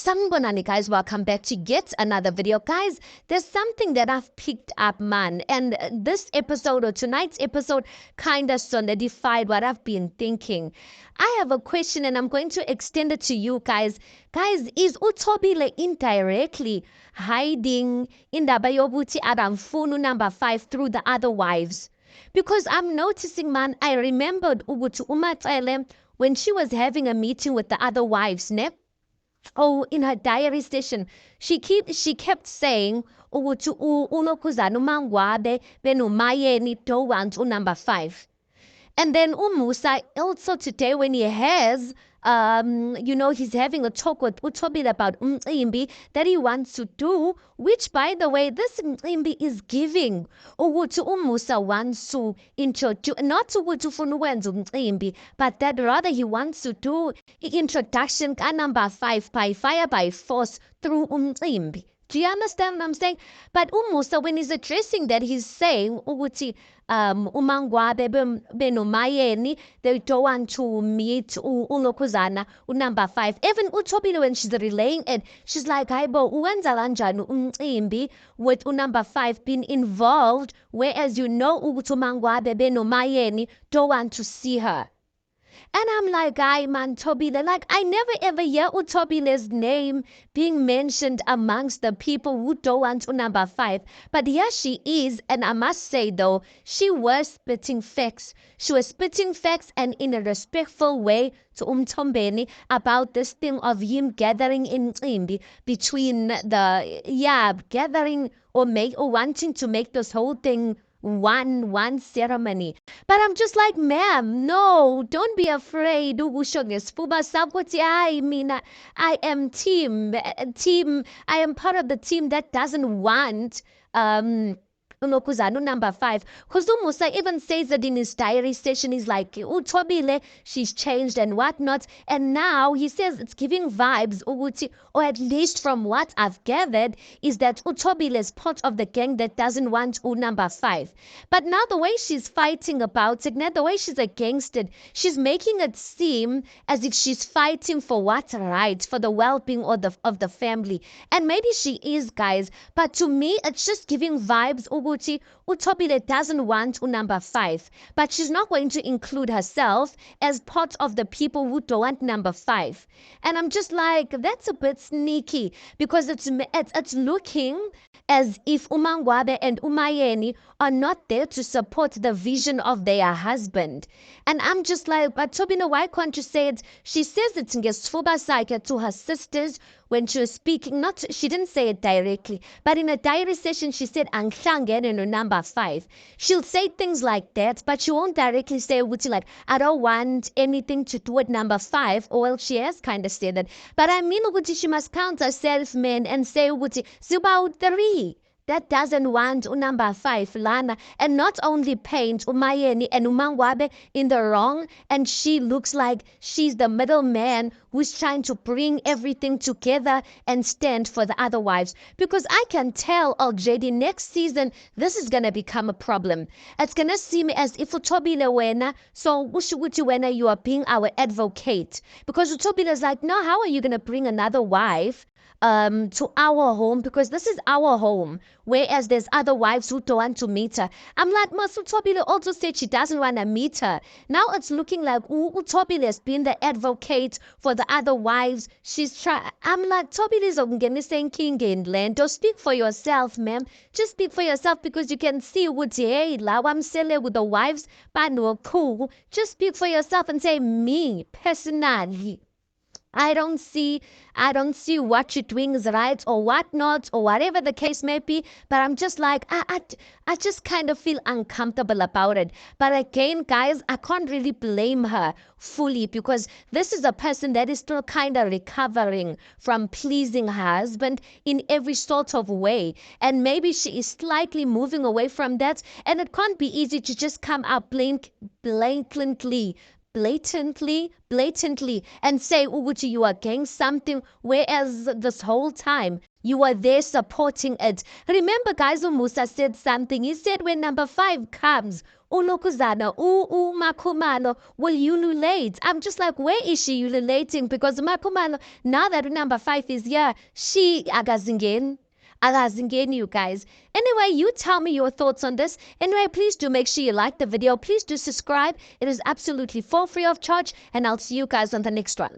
Sanibonani guys, welcome back to yet another video. Guys, there's something that I've picked up, man, and this episode or tonight's episode kind of solidified what I've been thinking. I have a question and I'm going to extend it to you guys. Guys, is uThobile indirectly hiding indaba yokuthi akamfuni number 5 through the other wives? Because I'm noticing, man, I remembered ukuthi uMacele when she was having a meeting with the other wives, ne? Oh, in her diary session, she kept saying ukuthi uNokuzana uMangwabe benoMayeni towards number 5. And then Umusa also today when he has he's having a talk with uThobile about Mcimbi that he wants to do, which by the way, this Mcimbi is giving ukuthi Umusa wants to introduce, not ukuthi ufuna ukwenza umcimbi, but that rather he wants to do introduction ka number 5 by fire by force through Mcimbi. Do you understand what I'm saying? But Umusa, when he's addressing that, he's saying ukuthi uMangwabe benoMayeni, they don't want to meet uNokuzana, number 5. Even uThobile, when she's relaying it, she's like, hayibo, uwenza kanjani umcimbi with number 5 being involved, whereas you know ukuthi uMangwabe benoMayeni don't want to see her. And I'm like, man, Thobile, like I never ever hear uThobile's name being mentioned amongst the people who don't want number 5. But here she is, and I must say though, she was spitting facts. She was spitting facts and in a respectful way to Mthombeni about this thing of him gathering in Mcimbi between gathering or wanting to make this whole thing one ceremony. But I'm just like, ma'am, no, don't be afraid. I am I am part of the team that doesn't want Unokuzana number 5. Because Umusa even says that in his diary session, he's like, uThobile, she's changed and whatnot. And now he says it's giving vibes, or at least from what I've gathered, is that uThobile is part of the gang that doesn't want number 5. But now the way she's fighting about it, now the way she's against it, she's making it seem as if she's fighting for what's right, for the well-being of the family. And maybe she is, guys. But to me, it's just giving vibes, uThobile doesn't want number 5, but she's not going to include herself as part of the people who don't want number 5. And I'm just like, that's a bit sneaky because it's looking as if uMangwabe and uMayeni are not there to support the vision of their husband. And I'm just like, but Thobile, why can't you say it? She says it to her sisters when she was speaking. She didn't say it directly, but in a diary session she said Anhlangene number 5. She'll say things like that, but she won't directly say like, I don't want anything to do with number 5. Or well, she has kind of said that, but I mean she must count herself, man, and say Zuba 3 that doesn't want number 5 lana, and not only paint uMayeni and uMangwabe in the wrong, and she looks like she's the middleman who's trying to bring everything together and stand for the other wives. Because I can tell already next season this is gonna become a problem. It's gonna seem as if uThobile wena, so ushukuthi wena you are being our advocate, because uThobile is like, no, how are you gonna bring another wife to our home, because this is our home, whereas there's other wives who don't want to meet her. I'm like, Thobile also said she doesn't want to meet her. Now it's looking like Thobile has been the advocate for the other wives. I'm like, Thobile is saying king in land. Don't speak for yourself, ma'am. Just speak for yourself, because you can see hey, I'm selling with the wives, but no cool. Just speak for yourself and say, me personally, I don't see what you're doing is right or what not, or whatever the case may be. But I'm just like, I just kind of feel uncomfortable about it. But again, guys, I can't really blame her fully, because this is a person that is still kind of recovering from pleasing her husband in every sort of way. And maybe she is slightly moving away from that. And it can't be easy to just come out blatantly and say ukuthi you are against something, whereas this whole time you are there supporting it. Remember, guys, Umusa said something. He said when number 5 comes, Ulokuzana, Makumalo, will ululate? I'm just like, where is she ululating? Because Makumalo, now that number 5 is here, she agazingen. Agazingen, you guys. Anyway, you tell me your thoughts on this. Anyway, please do make sure you like the video. Please do subscribe. It is absolutely for free of charge. And I'll see you guys on the next one.